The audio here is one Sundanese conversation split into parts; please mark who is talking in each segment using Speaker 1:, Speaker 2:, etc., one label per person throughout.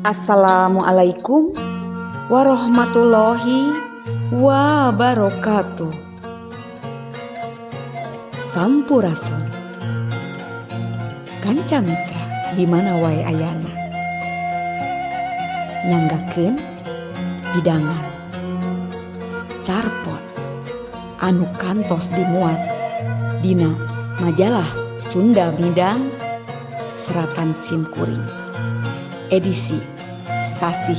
Speaker 1: Assalamualaikum warahmatullahi wabarakatuh. Sampurasun kanca mitra di mana wae ayana, nyanggakeun hidangan carpot anu kantos dimuat dina majalah Sunda Midang Seratan Simkuring edisi Sasih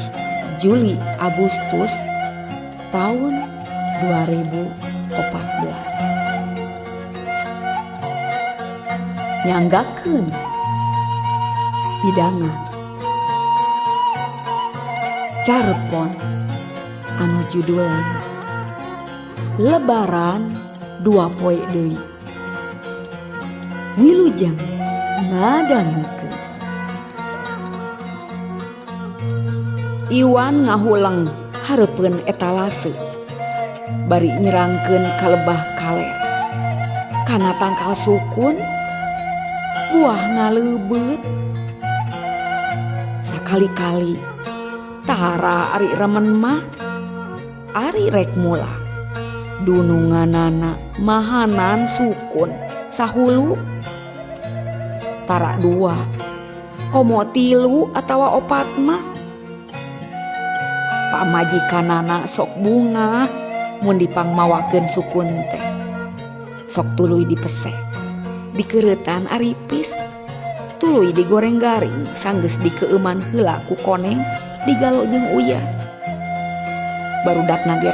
Speaker 1: Juli Agustus tahun 2014. Nyanggakeun hidangan carpon anu judulna Lebaran 2 poe deui. Wilujeng ngadangukeun. Iwan ngahuleng hareupeun etalase bari nyerangkeun ka lebah kaler kana tangkal sukun buah ngaleubeut. Sakali-kali tara ari remen mah ari rek mulang dununganana mahanan sukun sahulu tara 2 komo 3 atawa 4 mah pamajikanana sok bunga mun dipangmawakeun sukun teh sok tuluy dipesek dikeuretan aripis tuluy digoreng garing sanggeus dikeuman heula ku koneng digalo jeung uyah barudakna ge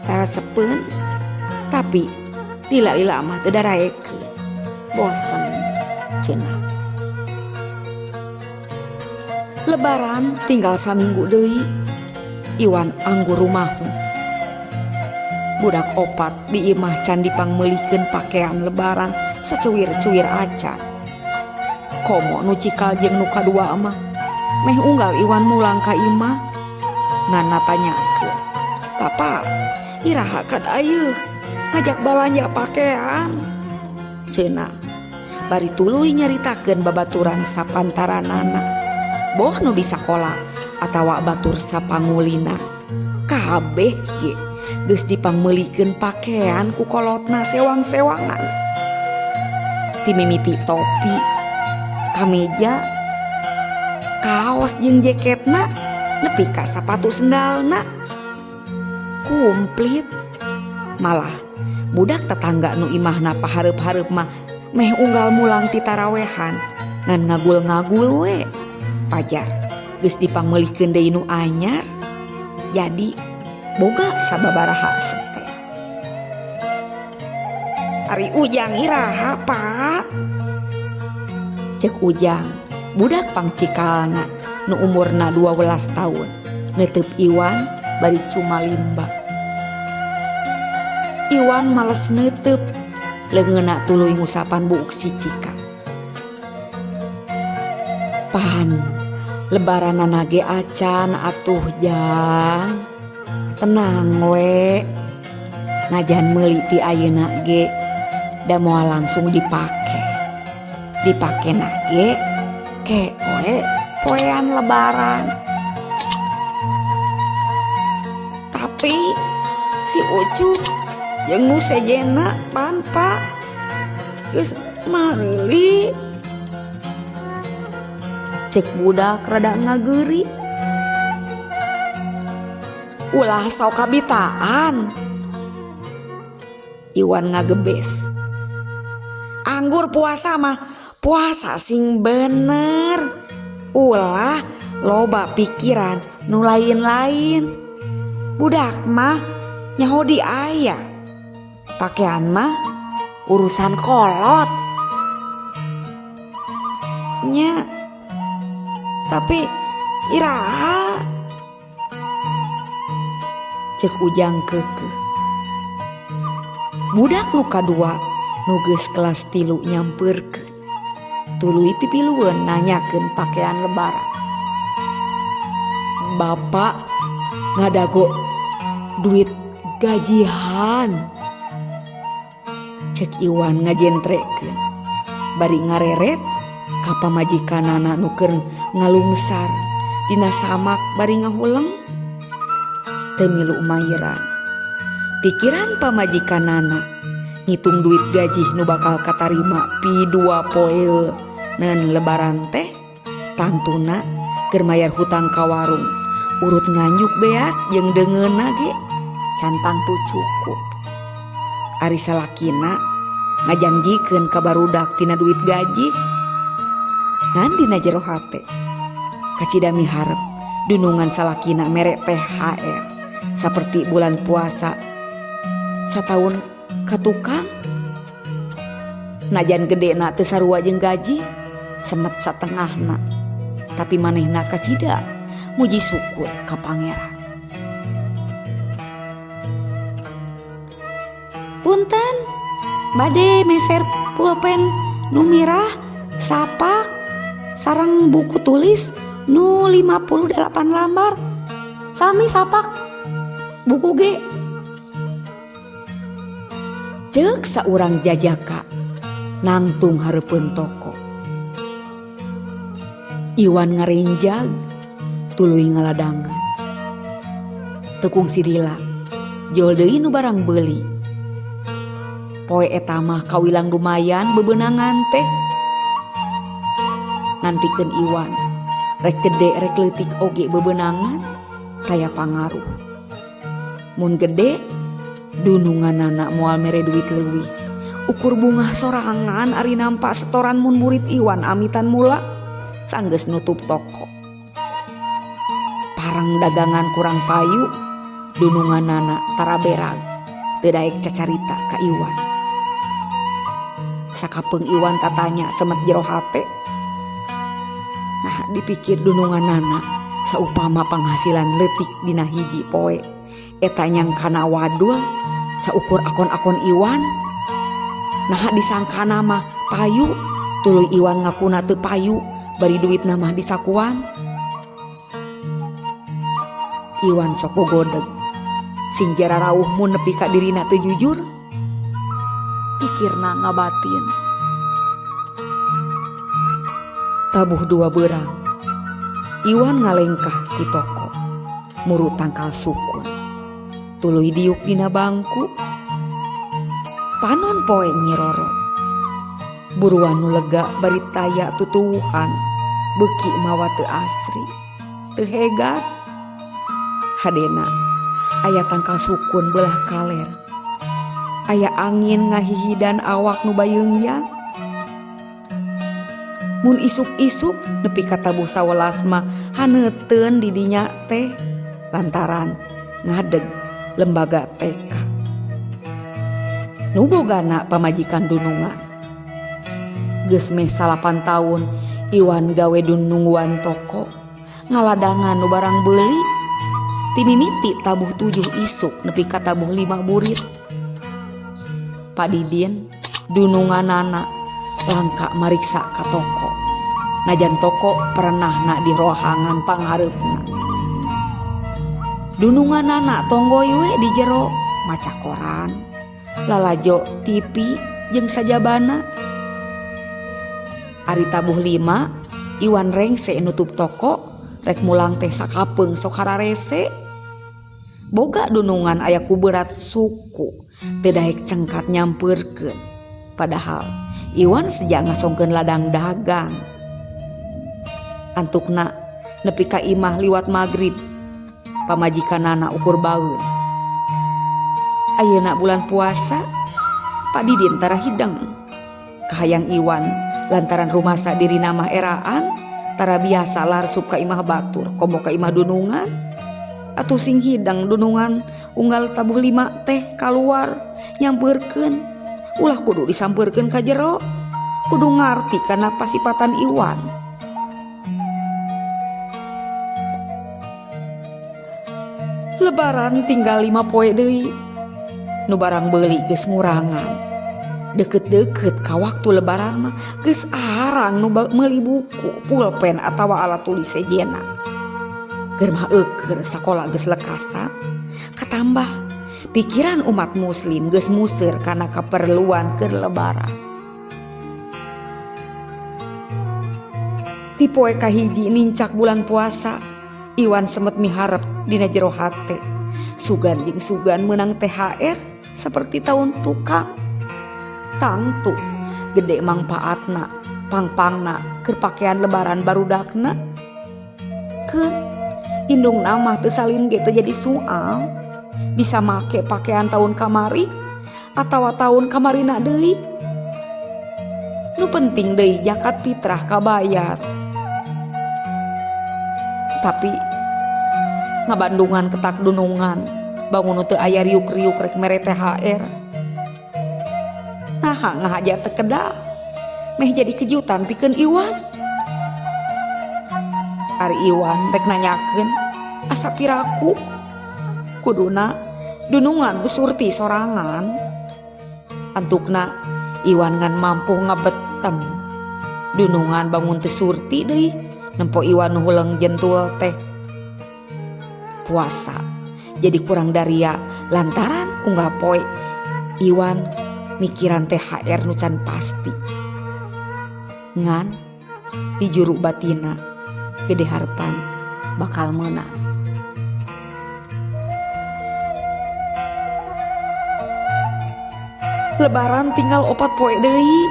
Speaker 1: resepeun tapi lila-lila mah teu daraekeun bosen cenah. Lebaran tinggal saminggu deui. Iwan anggur rumahna budak 4 di imah can dipangmeulikeun pakean lebaran sacuwir-cuwir acan. Komo nu cikal jeung nu kadua mah meh unggal Iwan mulang ka imah ngan natanyakeun, "Papa, iraha kad ayeuna ngajak balanja pakean?" Cenah. Bari tuluy nyaritakeun babaturan sapantaranana. Boh nu di sakola atawa batur sapangulina kabeh ge geus dipangmeulikeun pakean ku kolotna sewang-sewangan. Ti mimiti topi, kameja, kaos jeung jaketna nepi ka sapatu sendalna kumplit. Malah budak tetangga nu imahna pahareup-hareup mah meh unggal mulang ti tarawehan ngan ngagul-ngagul we. Pajar geus dipangmeulikeun deui nu anyar jadi boga sababaraha teh. "Ari Ujang iraha, Pak?" Ceuk Ujang budak pangcikalna nu umurna 12 tahun neuteub Iwan bari cumalimba. Iwan males neuteub leungeunna tuluy ngusapan buuk si Cika. "Pan, lebaranana ge acan atuh Jang. Tenang we. Najan meuli ti ayeuna ge da moal langsung dipake. Dipakena ge ke we poean lebaran. Tapi si Ucu jeung nu sejena pan Pak geus mareuli," ceuk budak rada ngageuri. "Ulah sok kabitaan." Iwan ngagebes. "Anggur puasa mah puasa sing bener. Ulah loba pikiran nu lain-lain. Budak mah nyaho di aya. Pakean mah urusan kolot. Nya, tapi iraha?" Ceuk Ujang keukeuh. Budak nu kadua nu geus kelas 3 nyampeurkeun tuluy pipilueun nanyakeun pakean lebaran. "Bapak ngadago duit gajihan," ceuk Iwan ngajentrekeun bari ngareret ka pamajikanana nu keur ngalungsar dina samak bari ngahuleng teu milu umairan. Pikiran pamajikanana ngitung duit gaji nu bakal katarima pi 2 poe neun lebaran teh tantuna keur mayar hutang ka warung urut nganyuk beas jeung deungeunna ge cantang tu cukup. Ari salakina ngajanjikeun ka barudak tina duit gaji ngan dina jero hate kacida miharep dunungan salakina mere THR saperti bulan puasa satahun ka tukang. Najan gedena teu sarua jeung gaji semet satengahna tapi manehna kacida muji syukur ka pangeran. Punten bade meser pulpen nu mirah sapak sareng buku tulis nu 58 lembar sami sapak buku ge ceuk saurang jajaka nangtung hareupeun toko. Iwan ngarenjag tuluy ngaladangan tekung sirila jol deui nu barang beuli. Poe eta mah kawilang lumayan bebeunangan teh. Ngantikeun Iwan rek gede rek leutik oge bebeunangan taya pangaruh. Mun gede dununganana moal mere duit leuwih. Ukur bungah sorangan ari nampak setoran mun murid Iwan amitan mula sanggeus nutup toko. Parang dagangan kurang payu dununganana tara berag teu daek cacarita ka Iwan. Sakapeung Iwan tatanya semet jero hate. Nah dipikir dununganana saupama penghasilan leutik dina hiji poe eta nyangkana wadul saukur akon-akon Iwan. Nah disangkana mah payu tuluy Iwan ngakuna teu payu bari duitna mah disakuan. Iwan sok bogodeg sing jara rawuh mun nepi ka dirina teu jujur pikirna ngabatin. Tabuh 2 beurang Iwan ngalengkah di toko muru tangkal sukun tuluy diuk dina bangku. Panon poe nyirorot buruan nu lega bari taya tutuwuhan beuki mawa teu asri teu hegar. Hadena aya tangkal sukun belah kaler, aya angin ngahihidan awak nu bayeungyang. Mun isuk-isuk nepi ka tabuh 11 mah haneuteun di dinya teh lantaran ngadeg lembaga TK. Nu bogana pamajikan dunungan. Geus meh 8 taun Iwan gawe dununguan toko ngaladangan nu barang beuli ti mimiti tabuh 7 isuk nepi ka tabuh 5 burit. Padidin dununganana langka mariksa ka toko najan toko perenahna di rohangan panghareupna. Dununganana tonggoy we di jero maca koran lalajo TV jeung sajabana. Ari tabuh 5 Iwan rengse nutup toko rek mulang teh sakapeung sok hararese. Boga dunungan aya ku berat suku teu daek cengkat nyampeurkeun. Padahal Iwan sejak ngasongkeun ladang dagang. Antukna nepi ka imah liwat magrib pamajikanana ukur baeun. Ayeuna bulan puasa Pak Didin tara hideng kahayang Iwan lantaran rumasa diri nama eraan tara biasa larsup ka imah batur komo ka imah dunungan atuh sing hideng dunungan unggal tabuh 5 teh kaluar nyampeurkeun ulah kudu disampeurkeun ka jero kudu ngarti kana pasipatan Iwan. Lebaran tinggal 5 poe deui nu barang beuli geus ngurangan. Deket-deket ka waktu lebaran mah geus arang nu meuli buku, pulpen atawa alat tulis sejena. Keur mah eukeur sakola geus lekasan. Katambah pikiran umat muslim geus museur kana kaperluan keur lebaran. Ti poe kahiji nincak bulan puasa Iwan semet miharep dina jero hate. Sugan jeung sugan menang THR seperti tahun tukang. Tangtu gede mangpaatna, pangpangna keur pakaian lebaran barudakna. Keun indung nama teu salin ge teu jadi soal. Bisa make pakaian tahun kamari atawa tahun kamarina deui. Nu penting deui zakat fitrah kabayar. Tapi ngabandungan ketak dunungan bangun teu aya riuk-riuk rek mere THR. Nah ngahaja teu kedah meh jadi kejutan pikeun Iwan. Ari Iwan rek nanyakeun asa piraku. Kuduna dunungan Bu Surti sorangan. Antukna Iwan ngan mampu ngabetem. Dunungan bangun teu Surti deui nempo Iwan huleng jentul teh. Puasa jadi kurang daria lantaran unggal poe Iwan mikiran THR nu can pasti. Ngan di juru batina gede harapan bakal menang. Lebaran tinggal 4 poe deui.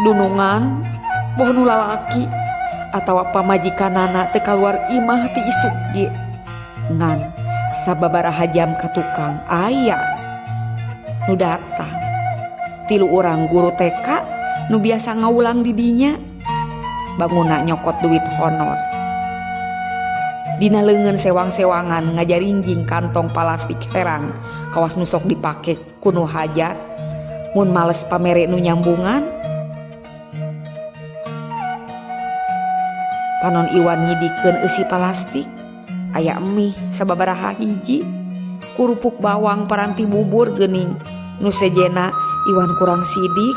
Speaker 1: Dunungan boh nu lalaki atawa pamajikanana teu kaluar imah ti isuk ge. Ngan sababaraha jam ka tukang aya nu datang. 3 urang guru TK nu biasa ngaulang di dinya banguna nyokot duit honor. Dina leungeun sewang-sewangan ngajarinjing kantong plastik herang kawas nu sok dipake kuno hajat. Mun males pamere nu nyambungan, panon Iwan nyidikeun eusi plastik aya emih sababaraha hiji, kurupuk bawang paranti bubur geuning nu sejena Iwan kurang sidik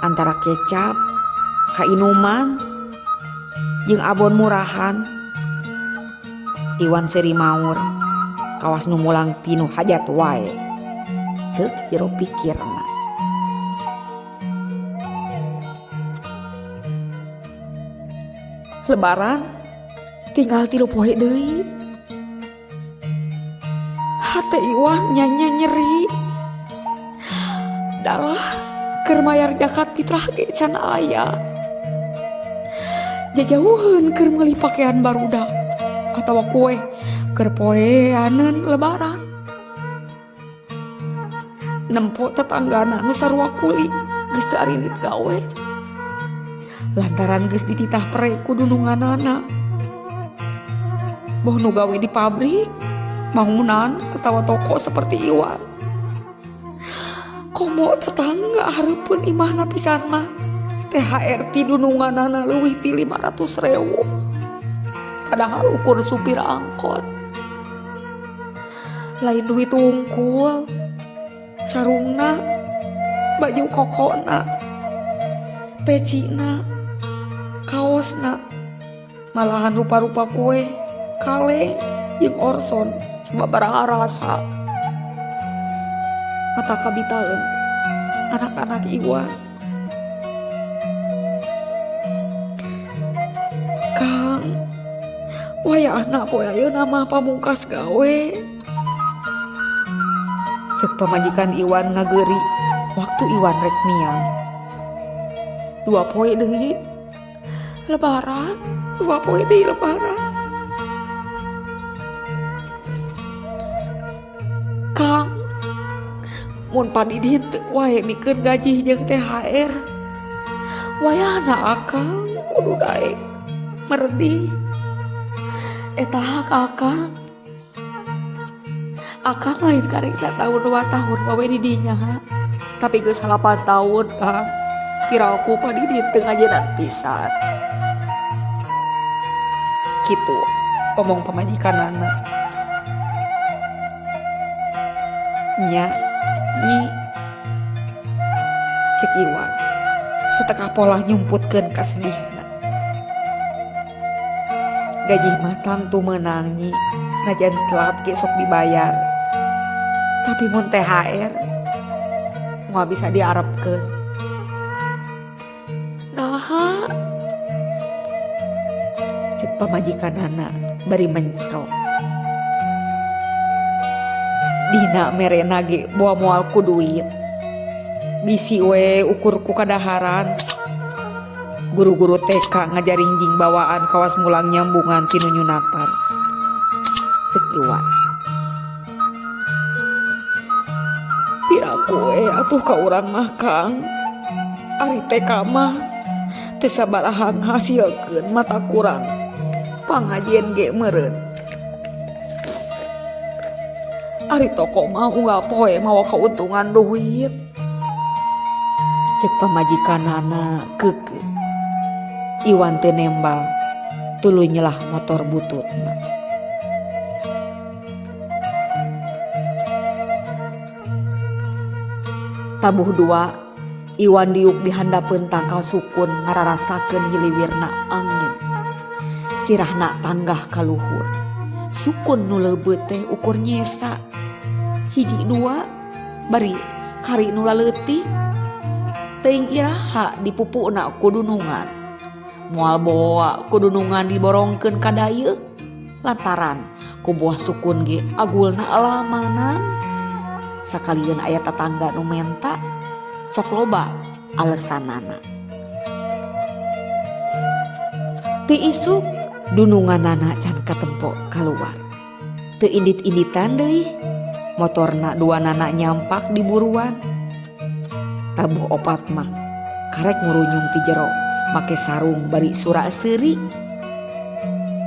Speaker 1: antara kecap kainuman jeung abon murahan. Iwan seri maur kawas nu mulang tinu hajat wae ceuk jero pikirna. Lebaran tinggal 3 poe deui. Hate Iwan nyeri. Dalah keur mayar zakat fitrah ge can aya. Jajauheun keur meuli pakaian barudak atawa kue keur poeaneun lebaran. Nempo tetanggana nu sarua kuli geus teu arinit gawe. Lantaran geus dititah pere ku dununganana. Boh nu gawe di pabrik, bangunan atawa toko seperti Iwan. Komo tetangga hareupeun imahna pisanna THR ti dununganana leuwih ti 500.000. Padahal ukur supir angkot. Lain duit unggul, sarungna, baju kokona, pecina, kaosna, malahan rupa-rupa kue, kaleng, jeung orson sababaraha rasa. Mata kabitaeun anak-anak Iwan. Kang, waya anak poe ayeuna mah pamungkas gawe. Cek pamajikan Iwan ngageuri waktu Iwan rek miang. 2 poe deui lebaran, 2 poe deui lebaran. Kang, mun padidin teu wae mikeun gaji jeung THR. Wayahna akang kudu daek merdi. Eta hak akang. Akang lain karek 1 tahun 2 tahun gawe di dinya. Tapi geus 8 tahun Kang. Piraku padidin teu ngajenan pisan. Kitu omong pamajikanana. Nya Nyi cek Iwan setekah pola nyumputkeun kasedihna. Gaji mah tangtu meunang Nyi, najan telat ge sok dibayar. Tapi mun THR moal bisa diarepkeun. Naha cek pamajikanana. bari mencrok. Dina merena ge boa moal ku duit. Bisi we ukur ku kadaharan. Guru-guru TK ngajaring jing bawaan kawas mulang nyambungan tinu nyunatan. Cek Iwan. Piraku atuh ka urang mah Kang. Ari TK mah teu sabaraha ngahasilkeun mata kurang. Pangajian ge meureun. Ari toko mah unggal poe mawa kauntungan duit. Cek pamajikanana keukeuh. Iwan teu nembal, tuluy nyelah motor bututna. Tabuh 2, Iwan diuk di handapeun tangkal sukun ngararasakeun hiliwirna angin. Sirahna tanggah ka luhur. Sukun nu leubeut teh ukur nyesa. 1 2 bari kari nu laleutik. Teuing iraha dipupukna ku dunungan. Moal boa ku dunungan diborongkeun ka dayeuh lantaran ku buah sukun ge agulna alamanan. Sakalian aya tatangga nu menta sok loba alesanana. Ti isuk dununganana can katempo kaluar. Teu indit-inditan deui. Motorna duanana nyampak di buruan. Tabuh opat mah karek ngurunyung ti jero. Make sarung bari sura seuri.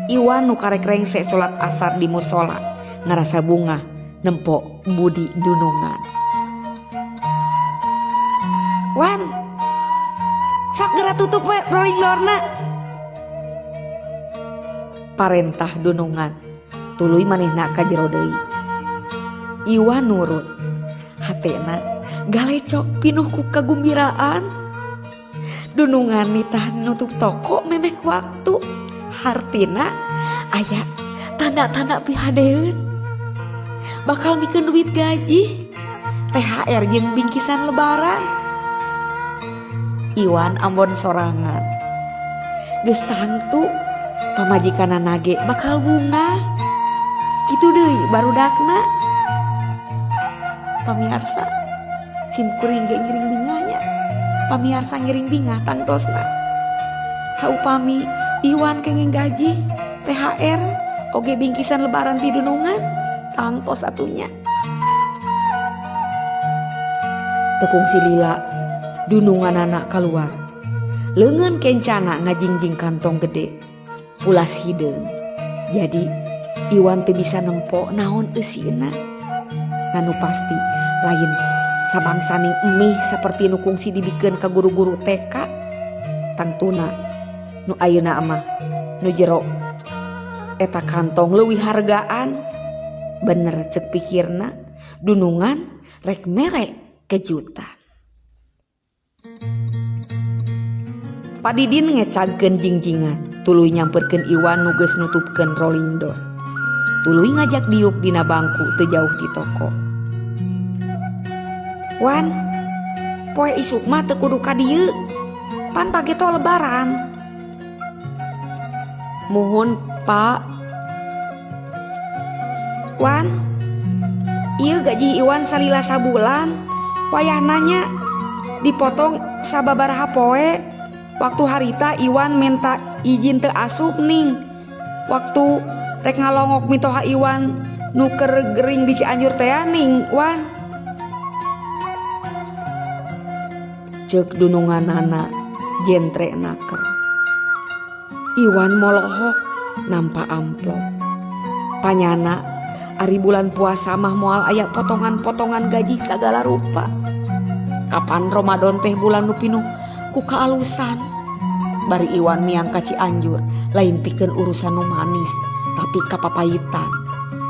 Speaker 1: Iwan nu karek rengse salat asar di musola ngarasa bunga nempo budi dunungan. Wan, sok geura tutup we rolling doorna. Parentah dunungan, tuluy manehna ka jero deui. Iwan nurut. Hatena galecok pinuh ku kagumbiraan. Dunungan mitah nutup toko memeh waktu. Hartina aya tanda-tanda pihadeun. Bakal mikeun duit gaji, THR jeung bingkisan lebaran. Iwan ambon sorangan. Geus tangtu pamajikanana ge bakal bunga. Kitu deui barudakna. Pamiarsa sim kuring ge ngiring binganya. Pamiarsa ngiring bingah tangtosna. Saupami Iwan kenging gaji, THR, oge bingkisan lebaran ti dunungan, tangtos atunya. Tekung si lila, dunungan anak keluar. Leungeun kencana ngajingjing kantong gede, pulas hideung. Jadi Iwan teu bisa nempo naon eusina. Nganu pasti lain sabangsaning emih saperti nu kungsi dibikeun ka guru-guru TK. Tangtuna nu ayeuna mah nu jero eta kantong leuwih hargaan. Bener cek pikirna, dunungan rek mere kejutan. Pak Didin ngecagkeun jingjingan, tuluy nyamperkeun Iwan nu geus nutupkeun rolling door. Tuluy ngajak diuk dina bangku teu jauh ti toko. Wan, poe isuk mah teu kudu ka dieu. Pan page to lebaran. Muhun, Pak. Wan, ieu gaji Iwan salila sabulan. Wayah nanya dipotong sababaraha poe. Waktu harita Iwan minta izin teu asup ning. Waktu rek ngalongok mitoha Iwan nuker gering di Cianjur teh ning, Wan. Ceuk dununganana jentre naker. Iwan molohok nampa amplop. Panyana ari bulan puasa mah moal aya potongan-potongan gaji sagala rupa. Kapan Ramadan teh bulan nu pinuh ku kaalusan. Bari Iwan miang ka Cianjur lain pikeun urusan nu manis tapi kapapayitan.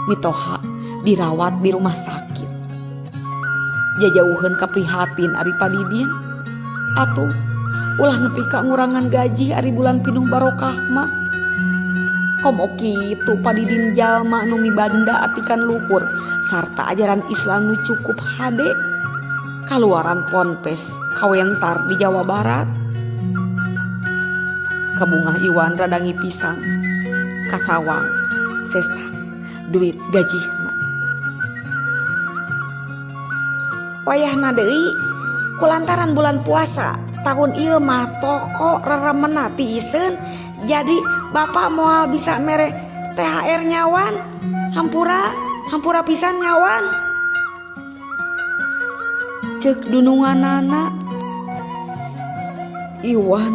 Speaker 1: Mitoha dirawat di rumah sakit. Jajauheun kaprihatin ari Pak Didin. Atuh ulah nepi ka ngurangan gaji ari bulan pinuh barokah mah. Komo kitu Pak Didin jalma nu mibanda atikan luhur sarta ajaran Islam nu cukup hade. Kaluaran ponpes kawentar di Jawa Barat. Kabungah Iwan radangi pisan. kasawang sesa duit gajihna. Wayahna deui kulantaran bulan puasa tahun ieu mah toko reremena tiiseun, jadi bapak moal bisa mere THR nyawan hampura pisan nyawan. Ceuk dununganana Iwan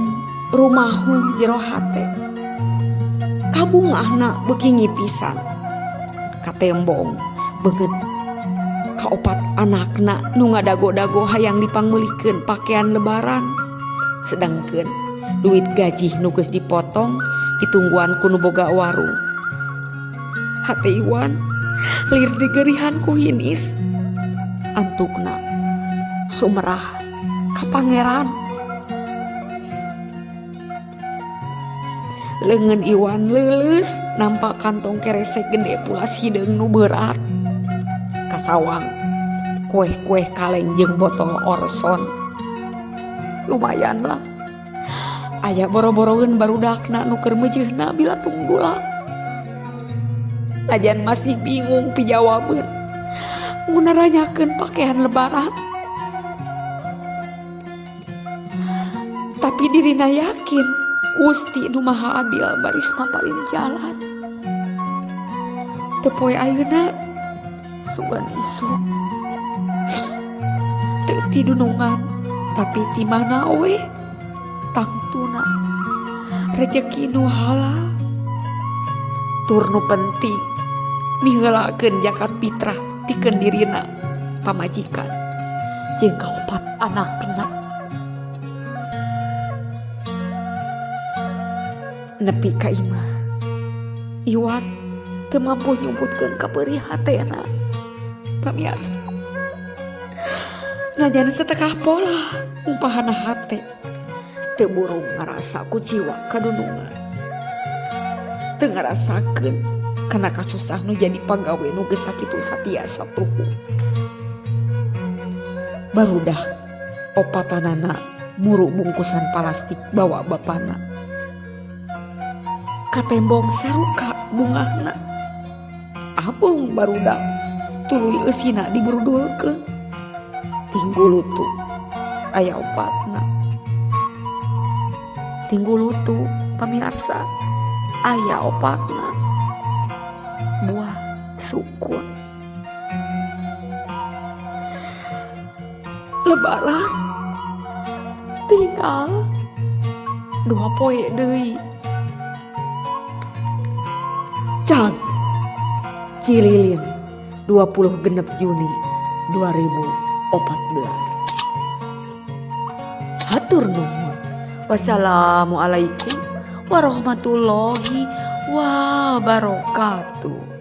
Speaker 1: rumahu jero hate kabungahna beuki ngipisan katembong beungeut kaopat anakna nu ngadago-dago hayang dipangmeulikeun pakaian lebaran, sedangkeun duit gaji nu geus dipotong ditungguan ku nu boga warung. Hate Iwan lir digerihan ku hinis, antukna sumerah ka pangeran. Leungeun Iwan leuleus nampak kantong keresek gede pulas hideung nu berat. Kasawang kueh-kueh kaleng jeung botol Orson. Lumayan lah. Aya boro-boroeun barudakna nu keur meujeuhna bilatung dulang. Najan masih bingung pijawabeun mun naranyakeun pakaian lebaran. Tapi dirina yakin Gusti nu Maha Adil baris maparin jalan. Teu poe ayeuna sugan isuk teu ti dunungan tapi ti mana we tangtuna rejeki nu halal. Tur nu penting miheulakeun zakat fitrah pikeun dirina, pamajikan jeung kaopat anakna. Nepi ka imah Iwan teu mampu nyumputkeun ka beurih hatena. Pamiarsa najan setekah pola umpahana hate teu burung ngarasa ku jiwa kadunungan, teu ngarasakeun kana kasusah nu jadi pagawe nu geus sakitu satiasa tuhu. Barudak opatanana muru bungkusan plastik bawa bapana katembong saruka bungahna. Abung barudak tuluy eusina diburudulkeun tinggulutu aya opatna. Tinggulutu pamirsa aya opatna buah sukun. Lebaran tinggal 2 poe deui. Cag Cililin 26 Juni 2014. Hatur nuhun. Wassalamualaikum warahmatullahi wabarakatuh.